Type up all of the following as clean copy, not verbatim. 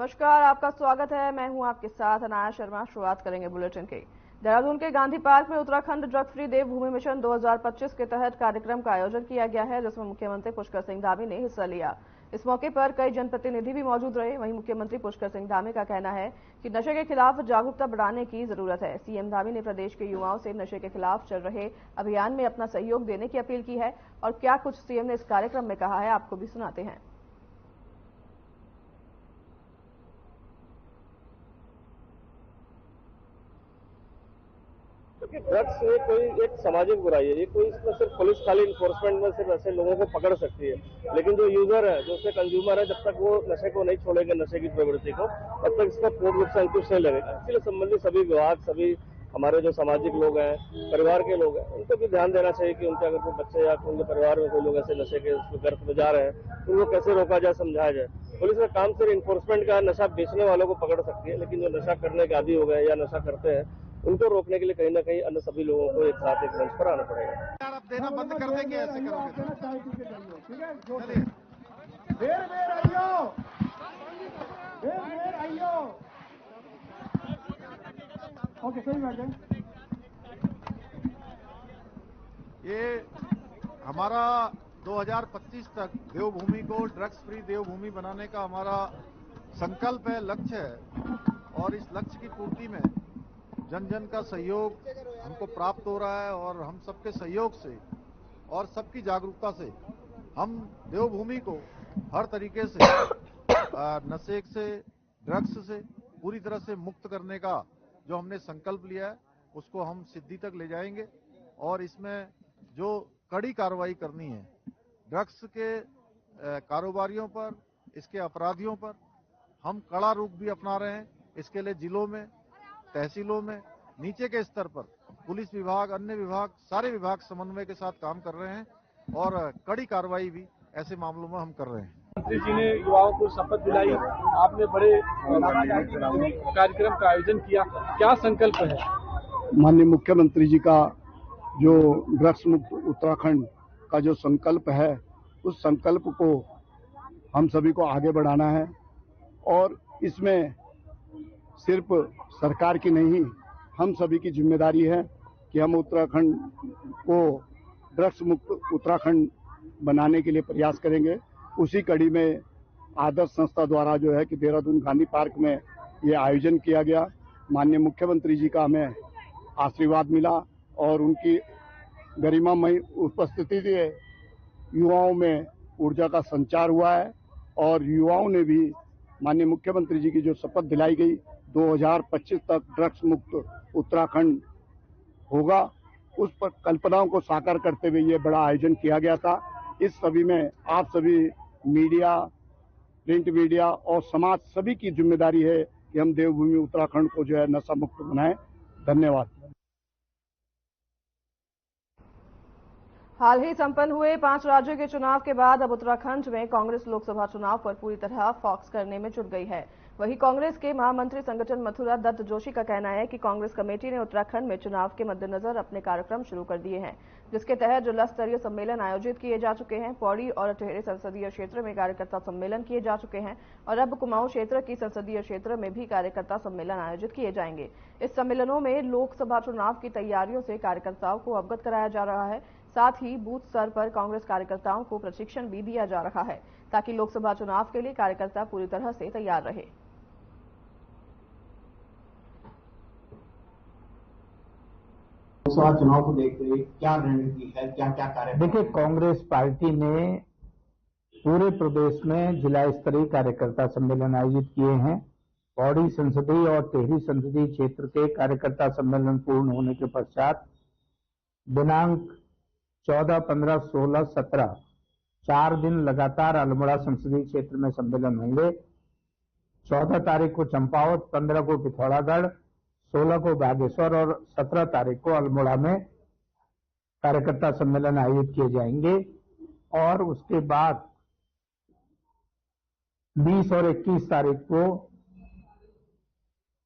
नमस्कार, आपका स्वागत है। मैं हूं आपके साथ अनाया शर्मा। शुरुआत करेंगे बुलेटिन की। देहरादून के गांधी पार्क में उत्तराखंड ड्रग फ्री देवभूमि मिशन 2025 के तहत कार्यक्रम का आयोजन किया गया है, जिसमें मुख्यमंत्री पुष्कर सिंह धामी ने हिस्सा लिया। इस मौके पर कई जनप्रतिनिधि भी मौजूद रहे। वहीं मुख्यमंत्री पुष्कर सिंह धामी का कहना है कि नशे के खिलाफ जागरूकता बढ़ाने की जरूरत है। सीएम धामी ने प्रदेश के युवाओं से नशे के खिलाफ चल रहे अभियान में अपना सहयोग देने की अपील की है। और क्या कुछ सीएम ने इस कार्यक्रम में कहा है, आपको भी सुनाते हैं। ड्रग्स ये कोई एक सामाजिक बुराई है। ये कोई इसमें सिर्फ पुलिस खाली इन्फोर्समेंट में सिर्फ ऐसे लोगों को पकड़ सकती है, लेकिन जो यूजर है, जो उसके कंज्यूमर है, जब तक वो नशे को नहीं छोड़ेंगे, नशे की प्रवृत्ति को, तब तक इसका पूर्ण रूप से अंकुश नहीं लगेगा। इसलिए संबंधित सभी विभाग, सभी हमारे जो सामाजिक लोग हैं, परिवार के लोग हैं, उनको भी ध्यान देना चाहिए कि उनके अगर कोई बच्चे या उनके परिवार में कोई लोग ऐसे नशे के गर्त में जा रहे हैं तो उनको कैसे रोका जाए, समझाया जाए। पुलिस का काम सिर्फ इन्फोर्समेंट का, नशा बेचने वालों को पकड़ सकती है, लेकिन जो नशा करने के आदी हो गए या नशा करते हैं उनको रोकने के लिए कहीं ना कहीं अन्य सभी लोगों को एक साथ एक मंच पर आना पड़ेगा। यार आप देना बंद कर देंगे, ऐसे करोगे ओके, सही बात है। ये हमारा 2025 तक देवभूमि को ड्रग्स फ्री देवभूमि बनाने का हमारा संकल्प है, लक्ष्य है। और इस लक्ष्य की पूर्ति में जन जन का सहयोग हमको प्राप्त हो रहा है और हम सबके सहयोग से और सबकी जागरूकता से हम देवभूमि को हर तरीके से नशे से, ड्रग्स से पूरी तरह से मुक्त करने का जो हमने संकल्प लिया है उसको हम सिद्धि तक ले जाएंगे। और इसमें जो कड़ी कार्रवाई करनी है ड्रग्स के कारोबारियों पर, इसके अपराधियों पर, हम कड़ा रुख भी अपना रहे हैं। इसके लिए जिलों में, तहसीलों में, नीचे के स्तर पर पुलिस विभाग, अन्य विभाग, सारे विभाग समन्वय के साथ काम कर रहे हैं और कड़ी कार्रवाई भी ऐसे मामलों में हम कर रहे हैं। मंत्री जी ने युवाओं को शपथ दिलाई, आपने बड़े कार्यक्रम का आयोजन किया, क्या संकल्प है? माननीय मुख्यमंत्री जी का जो ड्रग्स मुक्त उत्तराखंड का जो संकल्प है, उस संकल्प को हम सभी को आगे बढ़ाना है। और इसमें सिर्फ सरकार की नहीं, हम सभी की जिम्मेदारी है कि हम उत्तराखंड को ड्रग्स मुक्त उत्तराखंड बनाने के लिए प्रयास करेंगे। उसी कड़ी में आदर्श संस्था द्वारा जो है कि देहरादून गांधी पार्क में ये आयोजन किया गया। माननीय मुख्यमंत्री जी का हमें आशीर्वाद मिला और उनकी गरिमामय उपस्थिति से युवाओं में ऊर्जा का संचार हुआ है और युवाओं ने भी माननीय मुख्यमंत्री जी की जो शपथ दिलाई गई 2025 तक ड्रग्स मुक्त उत्तराखंड होगा, उस पर कल्पनाओं को साकार करते हुए ये बड़ा आयोजन किया गया था। इस सभी में आप सभी मीडिया, प्रिंट मीडिया और समाज सभी की जिम्मेदारी है कि हम देवभूमि उत्तराखंड को जो है नशा मुक्त बनाएं। धन्यवाद। हाल ही संपन्न हुए 5 राज्यों के चुनाव के बाद अब उत्तराखंड में कांग्रेस लोकसभा चुनाव पर पूरी तरह फोकस करने में जुट गई है। वहीं कांग्रेस के महामंत्री संगठन मथुरा दत्त जोशी का कहना है कि कांग्रेस कमेटी ने उत्तराखंड में चुनाव के मद्देनजर अपने कार्यक्रम शुरू कर दिए हैं, जिसके तहत जिला स्तरीय सम्मेलन आयोजित किए जा चुके हैं। पौड़ी और टिहरी संसदीय क्षेत्र में कार्यकर्ता सम्मेलन किए जा चुके हैं और अब कुमाऊं क्षेत्र की संसदीय क्षेत्र में भी कार्यकर्ता सम्मेलन आयोजित किए जाएंगे। इस सम्मेलनों में लोकसभा चुनाव की तैयारियों से कार्यकर्ताओं को अवगत कराया जा रहा है। साथ ही बूथ स्तर पर कांग्रेस कार्यकर्ताओं को प्रशिक्षण भी दिया जा रहा है, ताकि लोकसभा चुनाव के लिए कार्यकर्ता पूरी तरह से तैयार रहे। लोकसभा चुनाव को देखते हुए क्या रणनीति है, क्या क्या कार्य? देखिए, कांग्रेस पार्टी ने पूरे प्रदेश में जिला स्तरीय कार्यकर्ता सम्मेलन आयोजित किए हैं। पौड़ी संसदीय और टिहरी संसदीय क्षेत्र के कार्यकर्ता सम्मेलन पूर्ण होने के पश्चात दिनांक 14, 15, 16, 17 4 दिन लगातार अल्मोड़ा संसदीय क्षेत्र में सम्मेलन होंगे। 14 तारीख को चंपावत, 15 को पिथौरागढ़, 16 को बागेश्वर और 17 तारीख को अल्मोड़ा में कार्यकर्ता सम्मेलन आयोजित किए जाएंगे। और उसके बाद 20 और 21 तारीख को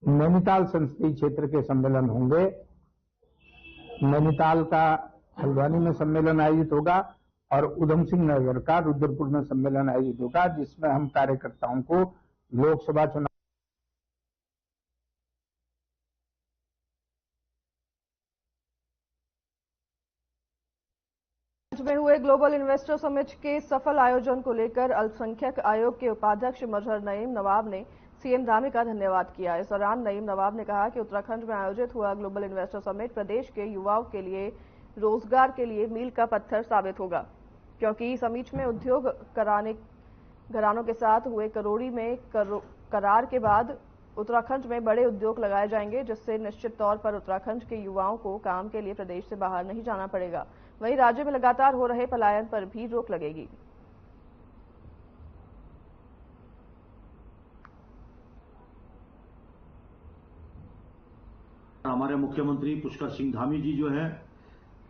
नैनीताल संसदीय क्षेत्र के सम्मेलन होंगे। नैनीताल का हल्द्वानी में सम्मेलन आयोजित होगा और उधम सिंह नगर का रुद्रपुर में सम्मेलन आयोजित होगा, जिसमें हम कार्यकर्ताओं को लोकसभा चुनाव में हुए ग्लोबल इन्वेस्टर समिट के सफल आयोजन को लेकर अल्पसंख्यक आयोग के उपाध्यक्ष मजहर नईम नवाब ने सीएम धामी का धन्यवाद किया। इस दौरान नईम नवाब ने कहा कि उत्तराखंड में आयोजित हुआ ग्लोबल इन्वेस्टर समिट प्रदेश के युवाओं के लिए रोजगार के लिए मील का पत्थर साबित होगा, क्योंकि समिट में उद्योग घरानों के साथ हुए करोड़ी में करार के बाद उत्तराखंड में बड़े उद्योग लगाए जाएंगे, जिससे निश्चित तौर पर उत्तराखंड के युवाओं को काम के लिए प्रदेश से बाहर नहीं जाना पड़ेगा। वहीं राज्य में लगातार हो रहे पलायन पर भी रोक लगेगी। हमारे मुख्यमंत्री पुष्कर सिंह धामी जी जो हैं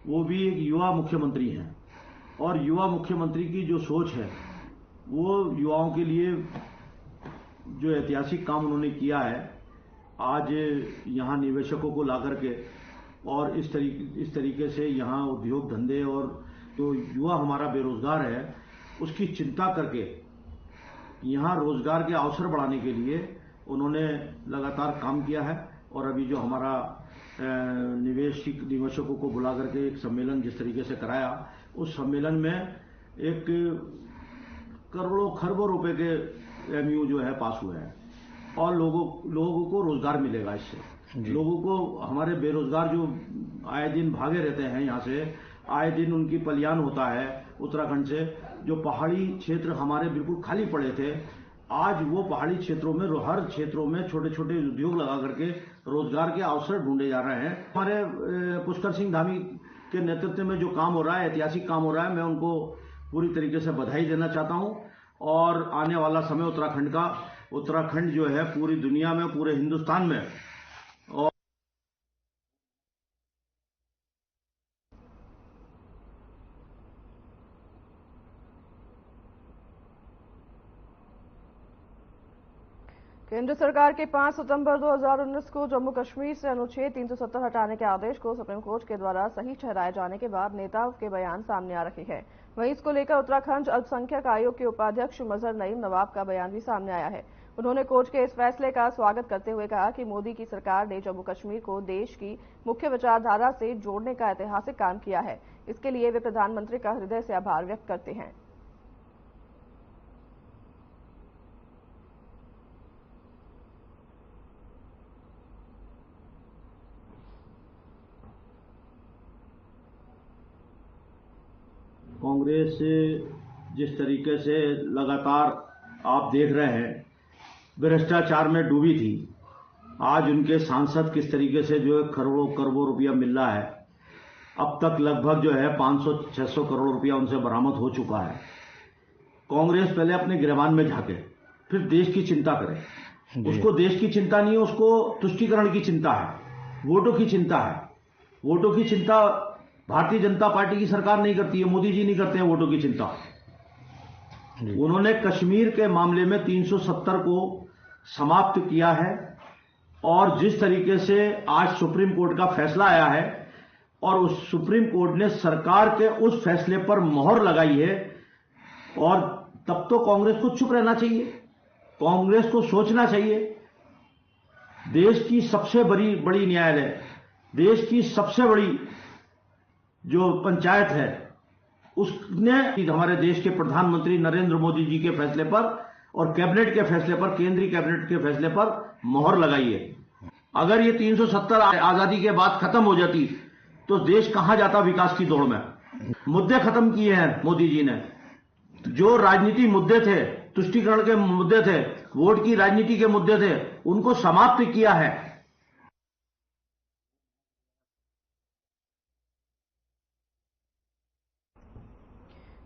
वो भी एक युवा मुख्यमंत्री हैं और युवा मुख्यमंत्री की जो सोच है वो युवाओं के लिए जो ऐतिहासिक काम उन्होंने किया है, आज यहाँ निवेशकों को ला करके और इस तरीके से यहाँ उद्योग धंधे और जो युवा हमारा बेरोजगार है उसकी चिंता करके यहाँ रोजगार के अवसर बढ़ाने के लिए उन्होंने लगातार काम किया है। और अभी जो हमारा निवेशकों को बुला करके एक सम्मेलन जिस तरीके से कराया, उस सम्मेलन में एक करोड़ों खरबों रुपए के एमयू जो है पास हुए हैं और लोगों को रोजगार मिलेगा। इससे लोगों को, हमारे बेरोजगार जो आए दिन भागे रहते हैं यहाँ से, आए दिन उनकी पलायन होता है उत्तराखंड से, जो पहाड़ी क्षेत्र हमारे बिल्कुल खाली पड़े थे, आज वो पहाड़ी क्षेत्रों में हर क्षेत्रों में छोटे छोटे उद्योग लगा करके रोजगार के अवसर ढूंढे जा रहे हैं। हमारे पुष्कर सिंह धामी के नेतृत्व में जो काम हो रहा है, ऐतिहासिक काम हो रहा है, मैं उनको पूरी तरीके से बधाई देना चाहता हूं। और आने वाला समय उत्तराखंड जो है पूरी दुनिया में, पूरे हिंदुस्तान में और केंद्र सरकार के 5 सितंबर 2019 को जम्मू कश्मीर से अनुच्छेद 370 हटाने के आदेश को सुप्रीम कोर्ट के द्वारा सही ठहराए जाने के बाद नेताओं के बयान सामने आ रहे हैं। वहीं इसको लेकर उत्तराखंड अल्पसंख्यक आयोग के उपाध्यक्ष मजहर नईम नवाब का बयान भी सामने आया है। उन्होंने कोर्ट के इस फैसले का स्वागत करते हुए कहा कि मोदी की सरकार ने जम्मू कश्मीर को देश की मुख्य विचारधारा से जोड़ने का ऐतिहासिक काम किया है। इसके लिए वे प्रधानमंत्री का हृदय से आभार व्यक्त करते हैं। कांग्रेस जिस तरीके से लगातार आप देख रहे हैं भ्रष्टाचार में डूबी थी, आज उनके सांसद किस तरीके से जो है करोड़ों रुपया मिल रहा है। अब तक लगभग जो है 500-600 करोड़ रुपया उनसे बरामद हो चुका है। कांग्रेस पहले अपने गिरबान में झांके, फिर देश की चिंता करे। उसको देश की चिंता नहीं है, उसको तुष्टीकरण की चिंता है, वोटों की चिंता है। वोटों की चिंता भारतीय जनता पार्टी की सरकार नहीं करती है, मोदी जी नहीं करते हैं वोटों की चिंता। उन्होंने कश्मीर के मामले में 370 को समाप्त किया है और जिस तरीके से आज सुप्रीम कोर्ट का फैसला आया है और उस सुप्रीम कोर्ट ने सरकार के उस फैसले पर मोहर लगाई है, और तब तो कांग्रेस को चुप रहना चाहिए, कांग्रेस को सोचना चाहिए। देश की सबसे बड़ी न्यायालय, देश की सबसे बड़ी जो पंचायत है, उसने हमारे देश के प्रधानमंत्री नरेंद्र मोदी जी के फैसले पर और कैबिनेट के फैसले पर, केंद्रीय कैबिनेट के फैसले पर मोहर लगाई है। अगर ये 370 आजादी के बाद खत्म हो जाती तो देश कहां जाता विकास की दौड़ में। मुद्दे खत्म किए हैं मोदी जी ने। जो राजनीति मुद्दे थे, तुष्टीकरण के मुद्दे थे, वोट की राजनीति के मुद्दे थे, उनको समाप्त किया है।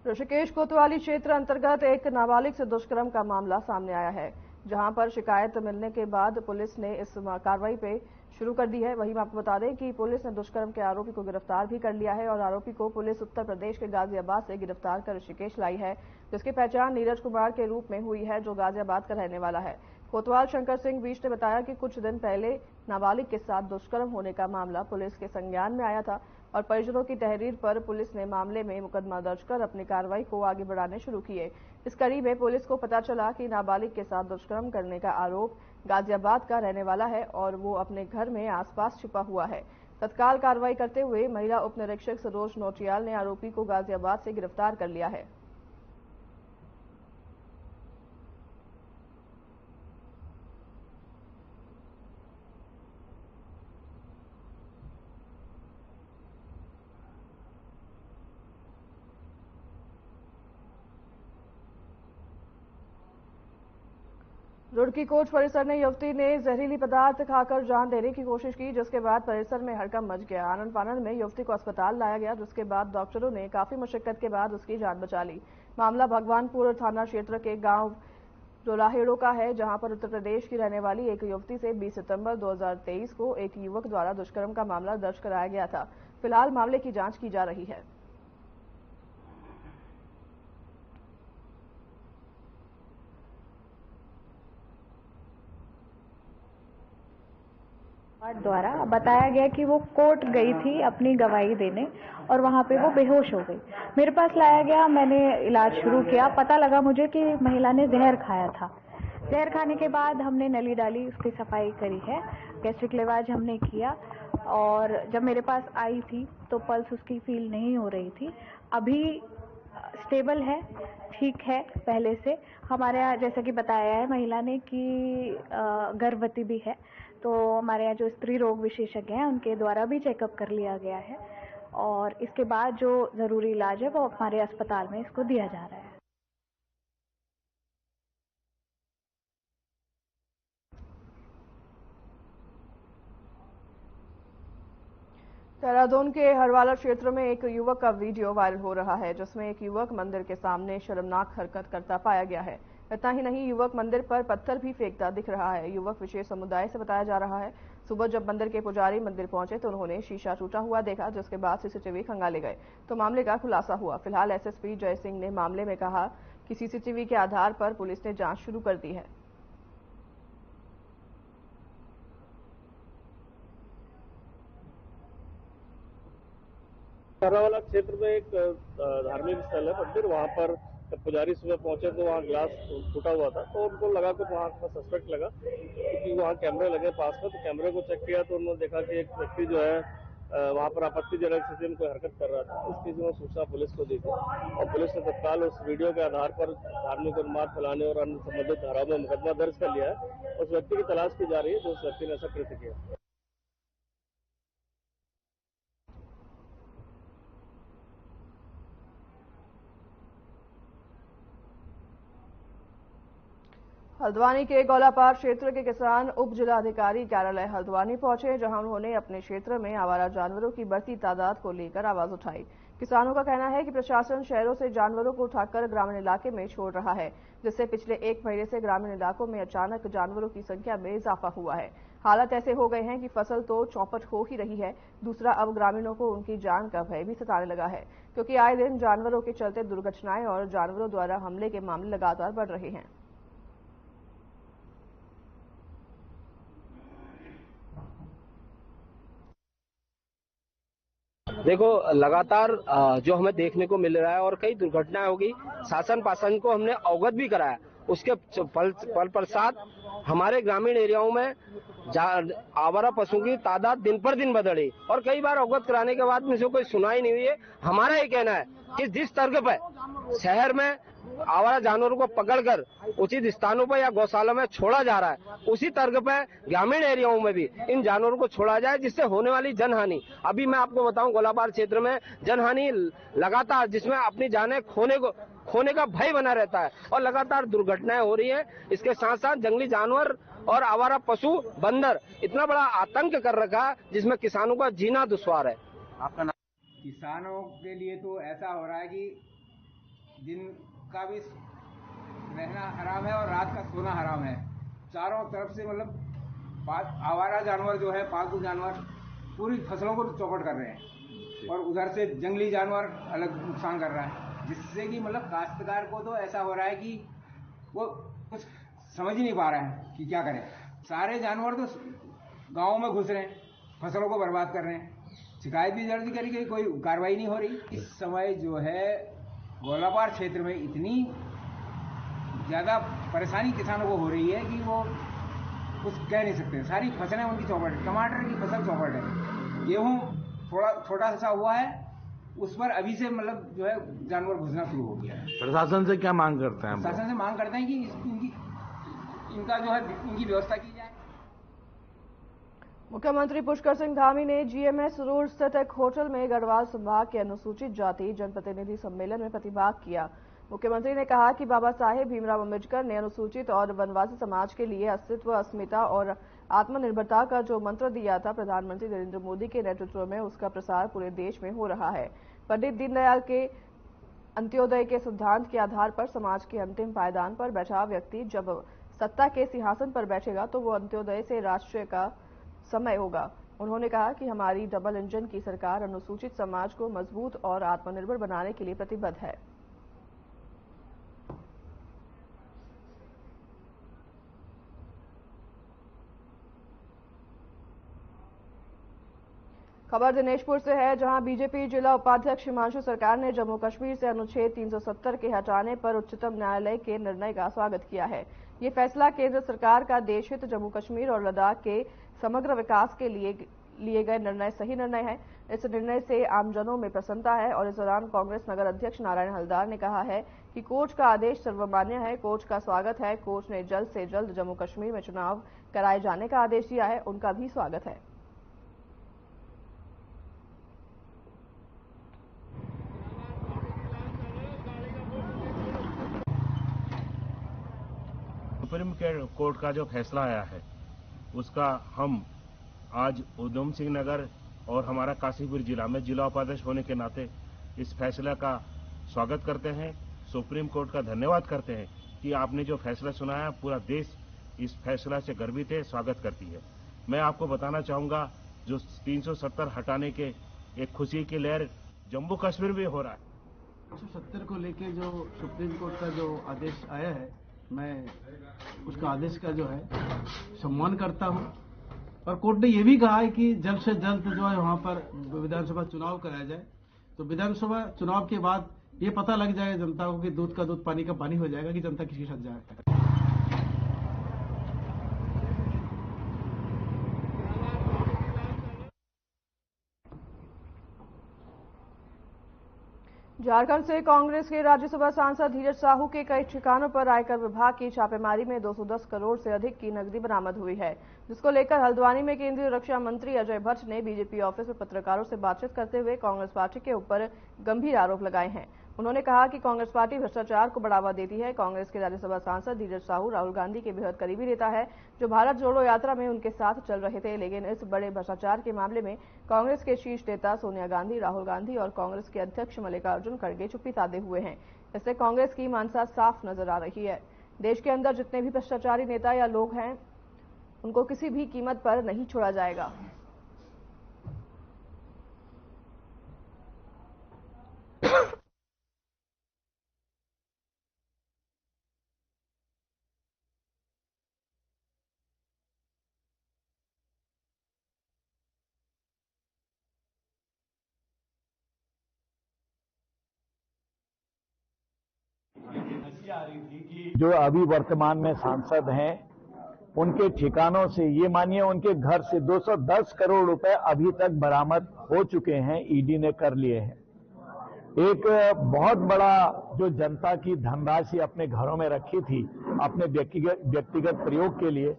ऋषिकेश कोतवाली क्षेत्र अंतर्गत एक नाबालिग से दुष्कर्म का मामला सामने आया है, जहां पर शिकायत मिलने के बाद पुलिस ने इस कार्रवाई पे शुरू कर दी है। वहीं आपको बता दें कि पुलिस ने दुष्कर्म के आरोपी को गिरफ्तार भी कर लिया है और आरोपी को पुलिस उत्तर प्रदेश के गाजियाबाद से गिरफ्तार कर ऋषिकेश लाई है, जिसकी पहचान नीरज कुमार के रूप में हुई है, जो गाजियाबाद का रहने वाला है। कोतवाल शंकर सिंह बीच ने बताया कि कुछ दिन पहले नाबालिग के साथ दुष्कर्म होने का मामला पुलिस के संज्ञान में आया था और परिजनों की तहरीर पर पुलिस ने मामले में मुकदमा दर्ज कर अपनी कार्रवाई को आगे बढ़ाने शुरू किए। इस कड़ी में पुलिस को पता चला कि नाबालिग के साथ दुष्कर्म करने का आरोप गाजियाबाद का रहने वाला है और वो अपने घर में आसपास छिपा हुआ है। तत्काल कार्रवाई करते हुए महिला उप निरीक्षक सरोज नौटियाल ने आरोपी को गाजियाबाद से गिरफ्तार कर लिया है। रुड़की कोर्ट परिसर में युवती ने जहरीली पदार्थ खाकर जान देने की कोशिश की, जिसके बाद परिसर में हड़कंप मच गया। आनंद फानंद में युवती को अस्पताल लाया गया, जिसके बाद डॉक्टरों ने काफी मशक्कत के बाद उसकी जान बचा ली। मामला भगवानपुर थाना क्षेत्र के गांव डोलाहेड़ो का है, जहां पर उत्तर प्रदेश की रहने वाली एक युवती से 20 सितंबर 2023 को एक युवक द्वारा दुष्कर्म का मामला दर्ज कराया गया था। फिलहाल मामले की जांच की जा रही है। द्वारा बताया गया कि वो कोर्ट गई थी अपनी गवाही देने और वहां पे वो बेहोश हो गई। मेरे पास लाया गया, मैंने इलाज शुरू किया। पता लगा मुझे कि महिला ने जहर खाया था। जहर खाने के बाद हमने नली डाली, उसकी सफाई करी है, गैस्ट्रिक लेवाज हमने किया और जब मेरे पास आई थी तो पल्स उसकी फील नहीं हो रही थी। अभी स्टेबल है, ठीक है पहले से। हमारे यहाँ जैसा कि बताया है महिला ने कि गर्भवती भी है, तो हमारे यहाँ जो स्त्री रोग विशेषज्ञ हैं उनके द्वारा भी चेकअप कर लिया गया है और इसके बाद जो जरूरी इलाज है वो हमारे अस्पताल में इसको दिया जा रहा है। देहरादून के हरवाला क्षेत्र में एक युवक का वीडियो वायरल हो रहा है, जिसमें एक युवक मंदिर के सामने शर्मनाक हरकत करता पाया गया है। इतना ही नहीं, युवक मंदिर पर पत्थर भी फेंकता दिख रहा है। युवक विशेष समुदाय से बताया जा रहा है। सुबह जब मंदिर के पुजारी मंदिर पहुंचे तो उन्होंने शीशा टूटा हुआ देखा, जिसके बाद सीसीटीवी खंगाले गए तो मामले का खुलासा हुआ। फिलहाल एसएसपी जय सिंह ने मामले में कहा कि सीसीटीवी के आधार पर पुलिस ने जांच शुरू कर दी है। हरवाला क्षेत्र में एक धार्मिक स्थल है मंदिर, वहां पर जब पुजारी सुबह पहुंचे तो वहाँ ग्लास टूटा हुआ था, तो उनको लगा कुछ वहाँ का सस्पेक्ट लगा, क्योंकि वहाँ कैमरे लगे पास में। तो कैमरे को चेक किया तो उन्होंने देखा कि एक व्यक्ति जो है वहाँ पर आपत्तिजनक स्थिति में कोई हरकत कर रहा था। इस चीज में सूचना पुलिस को दी थी और पुलिस ने तत्काल उस वीडियो के आधार पर धार्मिक उन्माद फैलाने और अन्य संबंधित धाराओं में मुकदमा दर्ज कर लिया है। उस व्यक्ति की तलाश की जा रही है जो उस व्यक्ति ने ऐसा कृत्य किया। हल्द्वानी के गौलापार क्षेत्र के किसान उप जिलाधिकारी कार्यालय हल्द्वानी पहुंचे, जहां उन्होंने अपने क्षेत्र में आवारा जानवरों की बढ़ती तादाद को लेकर आवाज उठाई। किसानों का कहना है कि प्रशासन शहरों से जानवरों को उठाकर ग्रामीण इलाके में छोड़ रहा है, जिससे पिछले एक महीने से ग्रामीण इलाकों में अचानक जानवरों की संख्या में इजाफा हुआ है। हालात ऐसे हो गए हैं कि फसल तो चौपट हो ही रही है, दूसरा अब ग्रामीणों को उनकी जान का भय भी सताने लगा है, क्योंकि आए दिन जानवरों के चलते दुर्घटनाएं और जानवरों द्वारा हमले के मामले लगातार बढ़ रहे हैं। देखो, लगातार जो हमें देखने को मिल रहा है और कई दुर्घटनाएं होगी, शासन पासन को हमने अवगत भी कराया। उसके पल प्रसाद हमारे ग्रामीण एरियाओं में आवारा पशुओं की तादाद दिन पर दिन बढ़ रही और कई बार अवगत कराने के बाद मुझे कोई सुनाई नहीं हुई है। हमारा ये कहना है कि जिस तर्क पर शहर में आवारा जानवरों को पकड़कर उचित स्थानों पर या गौशाला में छोड़ा जा रहा है, उसी तर्क पर ग्रामीण एरियाओं में भी इन जानवरों को छोड़ा जाए, जिससे होने वाली जनहानि, अभी मैं आपको बताऊं गौलापार क्षेत्र में जनहानि लगातार, जिसमें अपनी जानें खोने का भय बना रहता है और लगातार दुर्घटनाएं हो रही है। इसके साथ साथ जंगली जानवर और आवारा पशु बंदर इतना बड़ा आतंक कर रखा है, जिसमें किसानों का जीना दुश्वार है। आपका नाम? किसानों के लिए तो ऐसा हो रहा है कि दिन का भी रहना हराम है और रात का सोना हराम है। चारों तरफ से मतलब आवारा जानवर जो है, पालतू जानवर पूरी फसलों को चौपट कर रहे हैं और उधर से जंगली जानवर अलग नुकसान कर रहा है, जिससे कि मतलब काश्तकार को तो ऐसा हो रहा है कि वो कुछ समझ ही नहीं पा रहे हैं कि क्या करें। सारे जानवर तो गाँव में घुस रहे हैं, फसलों को बर्बाद कर रहे हैं। शिकायत भी दर्ज करी गई, कोई कार्रवाई नहीं हो रही। इस समय जो है गौलापार क्षेत्र में इतनी ज्यादा परेशानी किसानों को हो रही है कि वो कुछ कह नहीं सकते। सारी फसलें उनकी चौपट है, टमाटर की फसल चौपट है, गेहूं थोड़ा छोटा सा हुआ है, उस पर अभी से मतलब जो है जानवर घुसना शुरू हो गया है। प्रशासन से क्या मांग करते हैं? प्रशासन से मांग करते हैं कि इनका जो है इनकी व्यवस्था की जाए। मुख्यमंत्री पुष्कर सिंह धामी ने जीएमएस रोड स्थित एक होटल में गढ़वाल संभाग के अनुसूचित जाति जनप्रतिनिधि सम्मेलन में प्रतिभाग किया। मुख्यमंत्री ने कहा कि बाबा साहेब भीमराव अम्बेडकर ने अनुसूचित और वनवासी समाज के लिए अस्तित्व, अस्मिता और आत्मनिर्भरता का जो मंत्र दिया था, प्रधानमंत्री नरेंद्र मोदी के नेतृत्व में उसका प्रसार पूरे देश में हो रहा है। पंडित दीनदयाल के अंत्योदय के सिद्धांत के आधार पर समाज के अंतिम पायदान पर बैठा व्यक्ति जब सत्ता के सिंहासन पर बैठेगा तो वो अंत्योदय से राष्ट्र का समय होगा। उन्होंने कहा कि हमारी डबल इंजन की सरकार अनुसूचित समाज को मजबूत और आत्मनिर्भर बनाने के लिए प्रतिबद्ध है। खबर दिनेशपुर से है, जहां बीजेपी जिला उपाध्यक्ष हिमांशु सरकार ने जम्मू कश्मीर से अनुच्छेद 370 के हटाने पर उच्चतम न्यायालय के निर्णय का स्वागत किया है। ये फैसला केंद्र सरकार का देशहित, जम्मू कश्मीर और लद्दाख के समग्र विकास के लिए गए निर्णय सही निर्णय है। इस निर्णय से आमजनों में प्रसन्नता है। और इस दौरान कांग्रेस नगर अध्यक्ष नारायण हलदार ने कहा है कि कोर्ट का आदेश सर्वमान्य है, कोर्ट का स्वागत है। कोर्ट ने जल्द से जल्द जम्मू कश्मीर में चुनाव कराए जाने का आदेश दिया है, उनका भी स्वागत है। सुप्रीम कोर्ट का जो फैसला आया है उसका हम आज उधम सिंह नगर और हमारा काशीपुर जिला में जिला उपाध्यक्ष होने के नाते इस फैसला का स्वागत करते हैं। सुप्रीम कोर्ट का धन्यवाद करते हैं कि आपने जो फैसला सुनाया, पूरा देश इस फैसला से गर्वित है, स्वागत करती है। मैं आपको बताना चाहूंगा, जो 370 हटाने के एक खुशी की लहर जम्मू कश्मीर में हो रहा है। 370 को लेके जो सुप्रीम कोर्ट का जो आदेश आया है, मैं उसका आदेश का जो है सम्मान करता हूं। और कोर्ट ने यह भी कहा है कि जल्द से जल्द जो है वहां पर विधानसभा चुनाव कराया जाए। तो विधानसभा चुनाव के बाद ये पता लग जाएगा जनता को कि दूध का दूध, पानी का पानी हो जाएगा कि जनता किसके साथ जाए। झारखंड से कांग्रेस के राज्यसभा सांसद धीरज साहू के कई ठिकानों पर आयकर विभाग की छापेमारी में 210 करोड़ से अधिक की नकदी बरामद हुई है, जिसको लेकर हल्द्वानी में केंद्रीय रक्षा मंत्री अजय भट्ट ने बीजेपी ऑफिस में पत्रकारों से बातचीत करते हुए कांग्रेस पार्टी के ऊपर गंभीर आरोप लगाए हैं। उन्होंने कहा कि कांग्रेस पार्टी भ्रष्टाचार को बढ़ावा देती है। कांग्रेस के राज्यसभा सांसद धीरज साहू राहुल गांधी के बेहद करीबी नेता है, जो भारत जोड़ो यात्रा में उनके साथ चल रहे थे। लेकिन इस बड़े भ्रष्टाचार के मामले में कांग्रेस के शीर्ष नेता सोनिया गांधी, राहुल गांधी और कांग्रेस के अध्यक्ष मल्लिकार्जुन खड़गे चुप्पी साधे हुए हैं। इससे कांग्रेस की मानसा साफ नजर आ रही है। देश के अंदर जितने भी भ्रष्टाचारी नेता या लोग हैं, उनको किसी भी कीमत पर नहीं छोड़ा जाएगा। जो अभी वर्तमान में सांसद हैं, उनके ठिकानों से ये मानिए उनके घर से 210 करोड़ रुपए अभी तक बरामद हो चुके हैं, ईडी ने कर लिए हैं। एक बहुत बड़ा जो जनता की धनराशि अपने घरों में रखी थी अपने व्यक्तिगत प्रयोग के लिए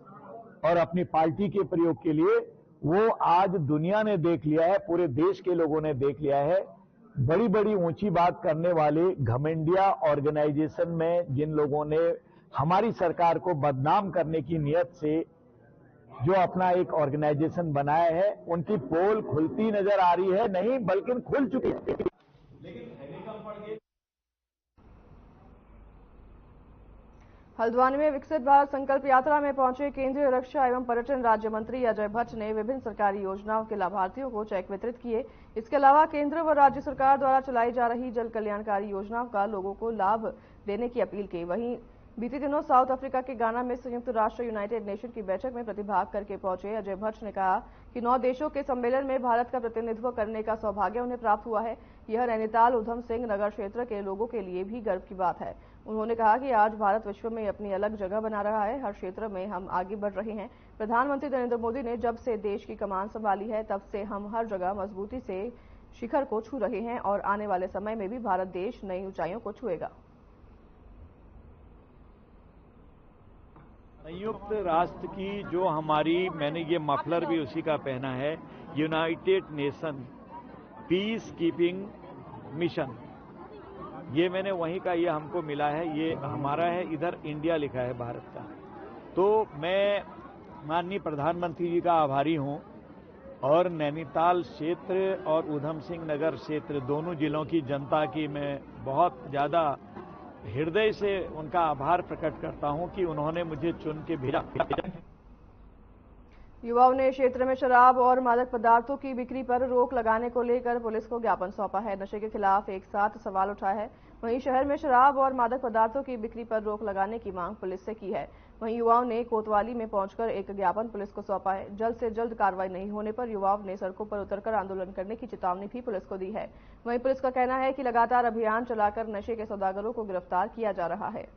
और अपनी पार्टी के प्रयोग के लिए, वो आज दुनिया ने देख लिया है, पूरे देश के लोगों ने देख लिया है। बड़ी बड़ी ऊंची बात करने वाले घमंडिया ऑर्गेनाइजेशन में जिन लोगों ने हमारी सरकार को बदनाम करने की नियत से जो अपना एक ऑर्गेनाइजेशन बनाया है, उनकी पोल खुलती नजर आ रही है, नहीं बल्कि खुल चुकी है। हल्द्वानी में विकसित भारत संकल्प यात्रा में पहुंचे केंद्रीय रक्षा एवं पर्यटन राज्य मंत्री अजय भट्ट ने विभिन्न सरकारी योजनाओं के लाभार्थियों को चेक वितरित किए। इसके अलावा केंद्र व राज्य सरकार द्वारा चलाई जा रही जन कल्याणकारी योजनाओं का लोगों को लाभ देने की अपील की। वहीं बीते दिनों साउथ अफ्रीका के गाना में संयुक्त राष्ट्र यूनाइटेड नेशन की बैठक में प्रतिभाग करके पहुंचे अजय भट्ट ने कहा कि 9 देशों के सम्मेलन में भारत का प्रतिनिधित्व करने का सौभाग्य उन्हें प्राप्त हुआ है। यह नैनीताल उधम सिंह नगर क्षेत्र के लोगों के लिए भी गर्व की बात है। उन्होंने कहा कि आज भारत विश्व में अपनी अलग जगह बना रहा है। हर क्षेत्र में हम आगे बढ़ रहे हैं। प्रधानमंत्री नरेंद्र मोदी ने जब से देश की कमान संभाली है तब से हम हर जगह मजबूती से शिखर को छू रहे हैं और आने वाले समय में भी भारत देश नई ऊंचाइयों को छुएगा। संयुक्त राष्ट्र की जो हमारी, मैंने ये मफलर भी उसी का पहना है, United nation peace keeping mission, ये मैंने वहीं का, ये हमको मिला है, ये हमारा है, इधर इंडिया लिखा है भारत का। तो मैं माननीय प्रधानमंत्री जी का आभारी हूं और नैनीताल क्षेत्र और उधम सिंह नगर क्षेत्र दोनों जिलों की जनता की मैं बहुत ज्यादा हृदय से उनका आभार प्रकट करता हूं कि उन्होंने मुझे चुन के भेजा। युवाओं ने क्षेत्र में शराब और मादक पदार्थों की बिक्री पर रोक लगाने को लेकर पुलिस को ज्ञापन सौंपा है। नशे के खिलाफ एक साथ सवाल उठाया है। वहीं शहर में शराब और मादक पदार्थों की बिक्री पर रोक लगाने की मांग पुलिस से की है। वहीं युवाओं ने कोतवाली में पहुंचकर एक ज्ञापन पुलिस को सौंपा है। जल्द से जल्द कार्रवाई नहीं होने पर युवाओं ने सड़कों पर उतरकर आंदोलन करने की चेतावनी भी पुलिस को दी है। वहीं पुलिस का कहना है कि लगातार अभियान चलाकर नशे के सौदागरों को गिरफ्तार किया जा रहा है।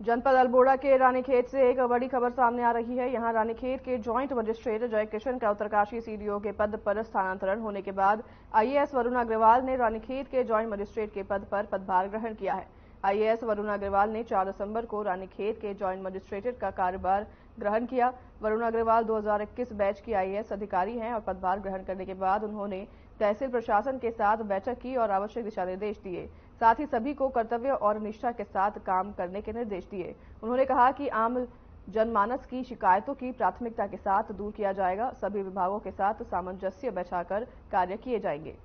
जनपद अल्मोड़ा के रानीखेत से एक बड़ी खबर सामने आ रही है। यहां रानीखेत के जॉइंट मजिस्ट्रेट जय किशन का उत्तरकाशी सीडीओ के पद पर स्थानांतरण होने के बाद आईएएस वरुण अग्रवाल ने रानीखेत के जॉइंट मजिस्ट्रेट के पद पर पदभार ग्रहण किया है। आईएएस वरुण अग्रवाल ने 4 दिसंबर को रानीखेत के जॉइंट मजिस्ट्रेट का कार्यभार ग्रहण किया। वरुण अग्रवाल 2021 बैच की आईएएस अधिकारी हैं और पदभार ग्रहण करने के बाद उन्होंने तहसील प्रशासन के साथ बैठक की और आवश्यक दिशा निर्देश दिए। साथ ही सभी को कर्तव्य और निष्ठा के साथ काम करने के निर्देश दिए। उन्होंने कहा कि आम जनमानस की शिकायतों की प्राथमिकता के साथ दूर किया जाएगा। सभी विभागों के साथ सामंजस्य बैठाकर कार्य किए जाएंगे।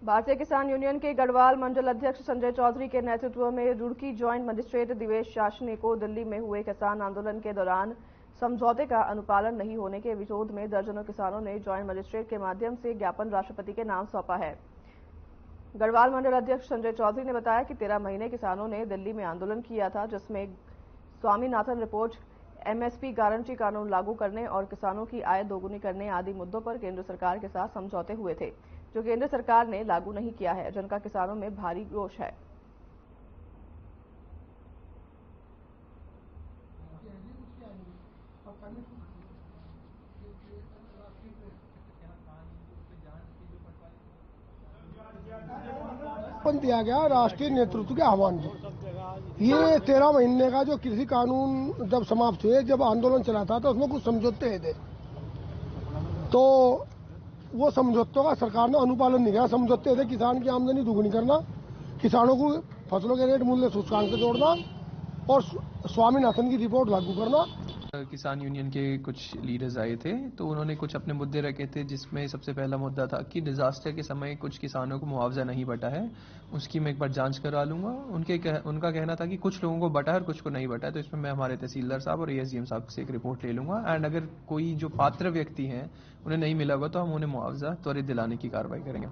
भारतीय किसान यूनियन के गढ़वाल मंडल अध्यक्ष संजय चौधरी के नेतृत्व में रुड़की जॉइंट मजिस्ट्रेट दिवेश शासनी को दिल्ली में हुए किसान आंदोलन के दौरान समझौते का अनुपालन नहीं होने के विरोध में दर्जनों किसानों ने जॉइंट मजिस्ट्रेट के माध्यम से ज्ञापन राष्ट्रपति के नाम सौंपा है। गढ़वाल मंडल अध्यक्ष संजय चौधरी ने बताया कि 13 महीने किसानों ने दिल्ली में आंदोलन किया था, जिसमें स्वामीनाथन रिपोर्ट, एमएसपी गारंटी कानून लागू करने और किसानों की आय दोगुनी करने आदि मुद्दों पर केंद्र सरकार के साथ समझौते हुए थे, जो केंद्र सरकार ने लागू नहीं किया है, जिनका किसानों में भारी रोष है। दिया गया राष्ट्रीय नेतृत्व के आह्वान पर। ये 13 महीने का जो कृषि कानून जब समाप्त हुए, जब आंदोलन चला था तो उसमें कुछ समझौते थे, तो वो समझौतों का सरकार ने अनुपालन नहीं किया। समझौते थे किसान की आमदनी दुगुनी करना, किसानों को फसलों के रेट मूल्य सूचकांक से जोड़ना और स्वामीनाथन की रिपोर्ट लागू करना। किसान यूनियन के कुछ लीडर्स आए थे तो उन्होंने कुछ अपने मुद्दे रखे थे, जिसमें सबसे पहला मुद्दा था कि डिजास्टर के समय कुछ किसानों को मुआवजा नहीं बटा है, उसकी मैं एक बार जांच करा लूंगा। उनका कहना था कि कुछ लोगों को बटा है और कुछ को नहीं बटा है, तो इसमें मैं हमारे तहसीलदार साहब और एएसडीएम साहब से एक रिपोर्ट ले लूंगा एंड अगर कोई जो पात्र व्यक्ति हैं उन्हें नहीं मिला होगा तो हम उन्हें मुआवजा त्वरित दिलाने की कार्रवाई करेंगे।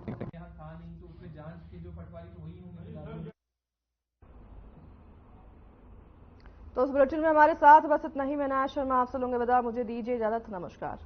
तो उस बुलेटिन में हमारे साथ बस इतना ही। मैं नाया शर्मा आपसे लूंगे विदा। मुझे दीजिए इजाजत। नमस्कार।